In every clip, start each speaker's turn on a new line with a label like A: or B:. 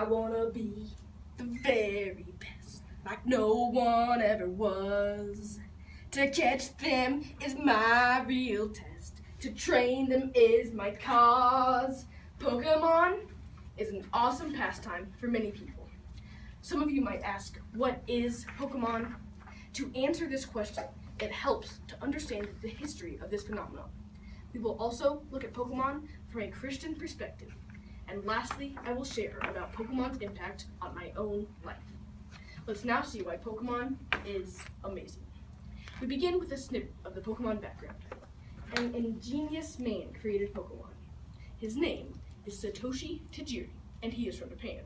A: I wanna be the very best, like no one ever was. To catch them is my real test. To train them is my cause. Pokemon is an awesome pastime for many people. Some of you might ask, what is Pokemon? To answer this question, it helps to understand the history of this phenomenon. We will also look at Pokemon from a Christian perspective. And lastly, I will share about Pokemon's impact on my own life. Let's now see why Pokemon is amazing. We begin with a snippet of the Pokemon background. An ingenious man created Pokemon. His name is Satoshi Tajiri, and he is from Japan.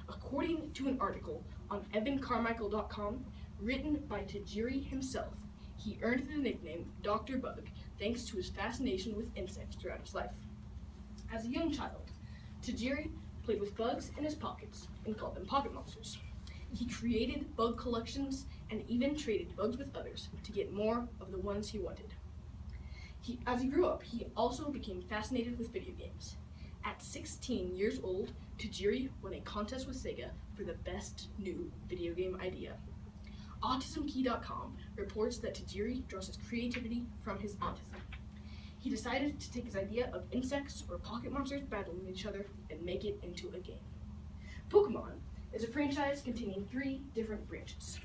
A: According to an article on evancarmichael.com, written by Tajiri himself, he earned the nickname Dr. Bug thanks to his fascination with insects throughout his life. As a young child, Tajiri played with bugs in his pockets and called them pocket monsters. He created bug collections and even traded bugs with others to get more of the ones he wanted. As he grew up, he also became fascinated with video games. At 16 years old, Tajiri won a contest with Sega for the best new video game idea. AutismKey.com reports that Tajiri draws his creativity from his autism. He decided to take his idea of insects or pocket monsters battling each other and make it into a game. Pokemon is a franchise containing 3 different branches.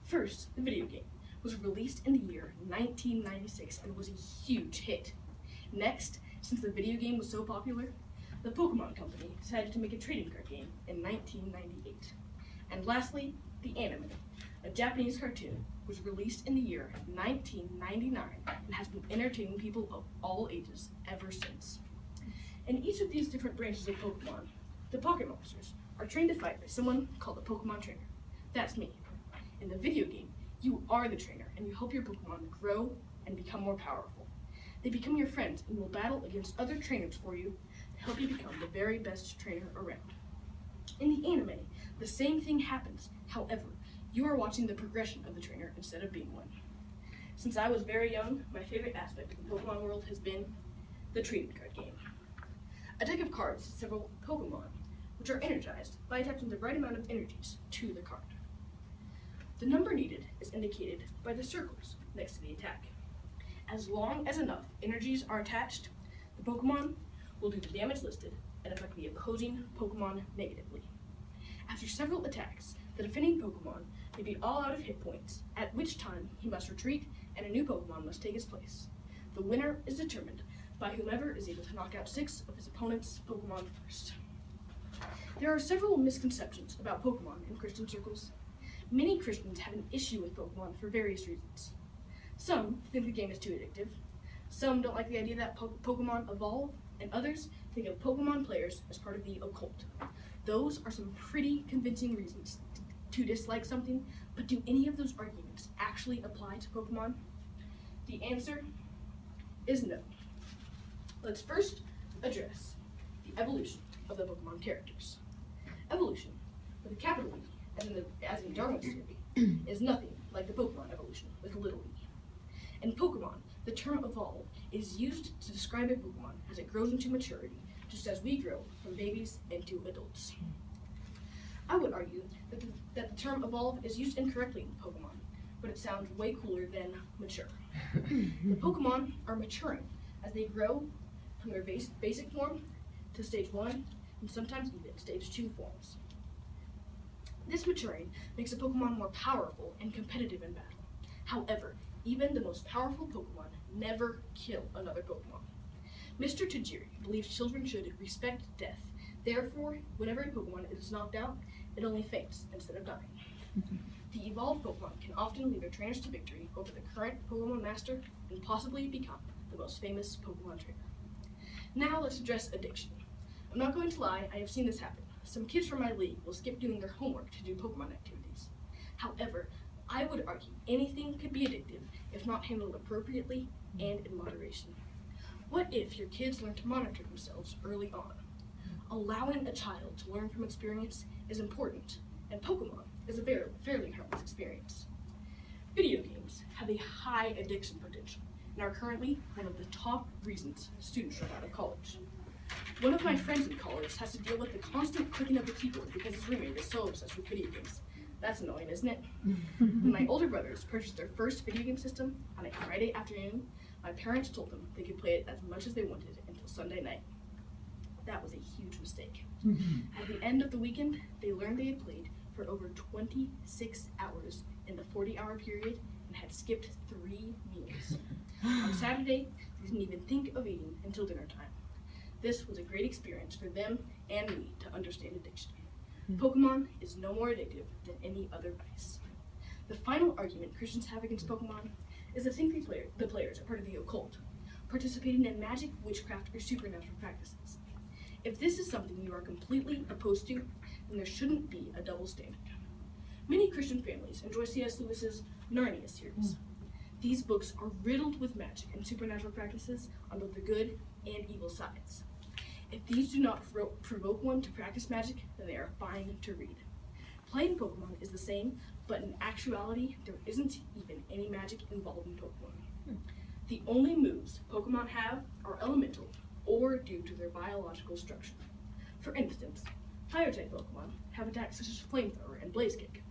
A: First, the video game was released in the year 1996 and was a huge hit. Next, since the video game was so popular, the Pokemon Company decided to make a trading card game in 1998. And lastly, the anime, a Japanese cartoon, was released in the year 1999 and has been entertaining people of all ages ever since. In each of these different branches of Pokemon, the pocket monsters are trained to fight by someone called a Pokemon trainer. That's me. In the video game, you are the trainer and you help your Pokemon grow and become more powerful. They become your friends and will battle against other trainers for you to help you become the very best trainer around. In the anime, the same thing happens. However, you are watching the progression of the trainer instead of being one. Since I was very young, my favorite aspect of the Pokemon world has been the trading card game. A deck of cards has several Pokemon, which are energized by attaching the right amount of energies to the card. The number needed is indicated by the circles next to the attack. As long as enough energies are attached, the Pokemon will do the damage listed and affect the opposing Pokemon negatively. After several attacks, the defending Pokemon may be all out of hit points, at which time he must retreat and a new Pokemon must take his place. The winner is determined by whomever is able to knock out 6 of his opponent's Pokemon first. There are several misconceptions about Pokemon in Christian circles. Many Christians have an issue with Pokemon for various reasons. Some think the game is too addictive, some don't like the idea that Pokemon evolve, and others think of Pokemon players as part of the occult. Those are some pretty convincing reasons to dislike something, but do any of those arguments actually apply to Pokemon? The answer is no. Let's first address the evolution of the Pokemon characters. Evolution, with a capital E, as in Darwin's theory, is nothing like the Pokemon evolution with a little e. In Pokemon, the term evolve is used to describe a Pokemon as it grows into maturity, just as we grow from babies into adults. I would argue that the term evolve is used incorrectly in Pokemon, but it sounds way cooler than mature. The Pokemon are maturing as they grow from their basic form to stage 1 and sometimes even stage 2 forms. This maturing makes a Pokemon more powerful and competitive in battle. However, even the most powerful Pokemon never kill another Pokemon. Mr. Tajiri believes children should respect death. Therefore, whenever a Pokemon is knocked out, it only faints instead of dying. The evolved Pokemon can often lead their trainers to victory over the current Pokemon Master and possibly become the most famous Pokemon trainer. Now let's address addiction. I'm not going to lie, I have seen this happen. Some kids from my league will skip doing their homework to do Pokemon activities. However, I would argue anything could be addictive if not handled appropriately and in moderation. What if your kids learn to monitor themselves early on? Allowing a child to learn from experience is important, and Pokemon is a fairly harmless experience. Video games have a high addiction potential and are currently one of the top reasons students drop out of college. One of my friends in college has to deal with the constant clicking of the keyboard because his roommate is so obsessed with video games. That's annoying, isn't it? When my older brothers purchased their first video game system on a Friday afternoon, my parents told them they could play it as much as they wanted until Sunday night. That was a huge mistake. At the end of the weekend, they learned they had played for over 26 hours in the 40-hour period and had skipped 3 meals. On Saturday, they didn't even think of eating until dinner time. This was a great experience for them and me to understand addiction. Pokemon is no more addictive than any other vice. The final argument Christians have against Pokemon is to think the players are part of the occult, participating in magic, witchcraft, or supernatural practices. If this is something you are completely opposed to, then there shouldn't be a double standard. Many Christian families enjoy C.S. Lewis's Narnia series. These books are riddled with magic and supernatural practices on both the good and evil sides. If these do not provoke one to practice magic, then they are fine to read. Playing Pokemon is the same, but in actuality, there isn't even any magic involved in Pokemon. The only moves Pokemon have are elemental or due to their biological structure. For instance, Fire-type Pokemon have attacks such as Flamethrower and Blaze Kick.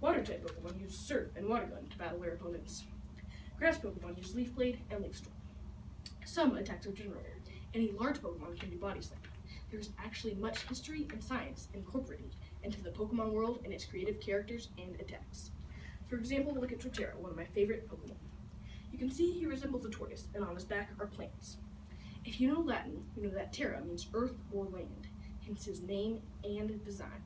A: Water-type Pokemon use Surf and Water Gun to battle their opponents. Grass Pokemon use Leaf Blade and Leaf Storm. Some attacks are general. Any large Pokemon can do Body Slam. There is actually much history and science incorporated into the Pokemon world and its creative characters and attacks. For example, look at Torterra, one of my favorite Pokemon. You can see he resembles a tortoise, and on his back are plants. If you know Latin, you know that terra means earth or land, hence his name and design.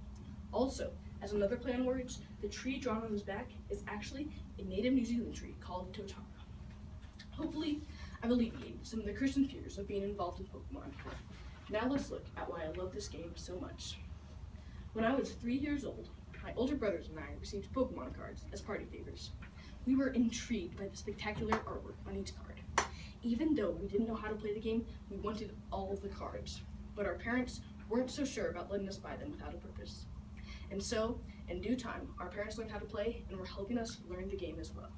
A: Also, as another play on words, the tree drawn on his back is actually a native New Zealand tree called Totara. Hopefully, I've alleviated some of the Christian fears of being involved in Pokemon. Now let's look at why I love this game so much. When I was 3 years old, my older brothers and I received Pokemon cards as party favors. We were intrigued by the spectacular artwork on each card. Even though we didn't know how to play the game, we wanted all of the cards. But our parents weren't so sure about letting us buy them without a purpose. And so, in due time, our parents learned how to play and were helping us learn the game as well.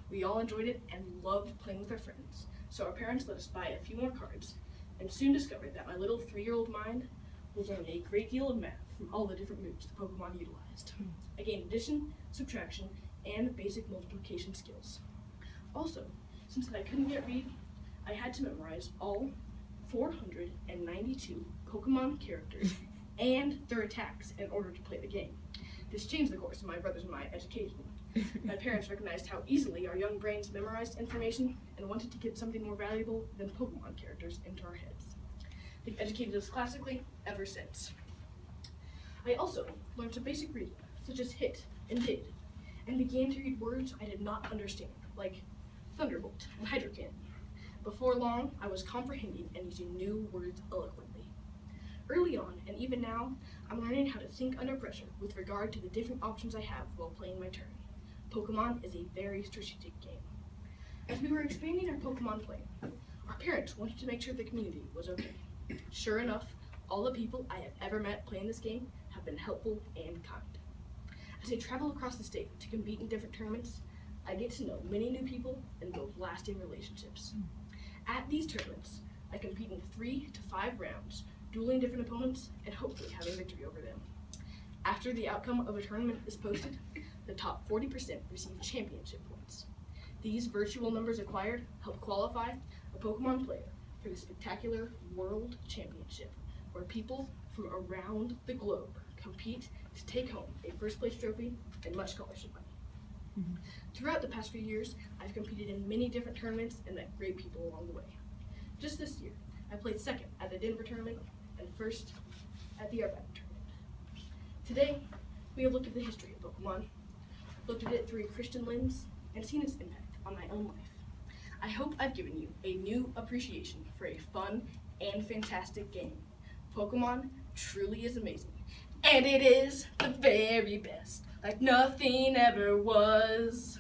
A: We all enjoyed it and loved playing with our friends, so our parents let us buy a few more cards, and soon discovered that my little 3-year-old mind was learning a great deal of math from all the different moves the Pokemon utilized. I gained addition, subtraction, and basic multiplication skills. Also, since I couldn't yet read, I had to memorize all 492 Pokemon characters and their attacks in order to play the game. This changed the course of my brothers and my education. My parents recognized how easily our young brains memorized information and wanted to get something more valuable than Pokemon characters into our heads. They've educated us classically ever since. I also learned some basic reading, such as hit and did, and began to read words I did not understand, like Thunderbolt and Hydro Cannon. Before long, I was comprehending and using new words eloquently. Early on, and even now, I'm learning how to think under pressure with regard to the different options I have while playing my turn. Pokemon is a very strategic game. As we were expanding our Pokemon play, our parents wanted to make sure the community was okay. Sure enough, all the people I have ever met playing this game have been helpful and kind. As I travel across the state to compete in different tournaments, I get to know many new people and build lasting relationships. At these tournaments, I compete in 3 to 5 rounds, dueling different opponents and hopefully having victory over them. After the outcome of a tournament is posted, the top 40% receive championship points. These virtual numbers acquired help qualify a Pokemon player for the spectacular World Championship, where people from around the globe compete to take home a first place trophy and much scholarship money. Throughout the past few years, I've competed in many different tournaments and met great people along the way. Just this year, I played second at the Denver tournament and first at the Urbana tournament. Today, we have looked at the history of Pokemon, looked at it through a Christian lens, and seen its impact on my own life. I hope I've given you a new appreciation for a fun and fantastic game. Pokemon truly is amazing, and it is the very best, like nothing ever was.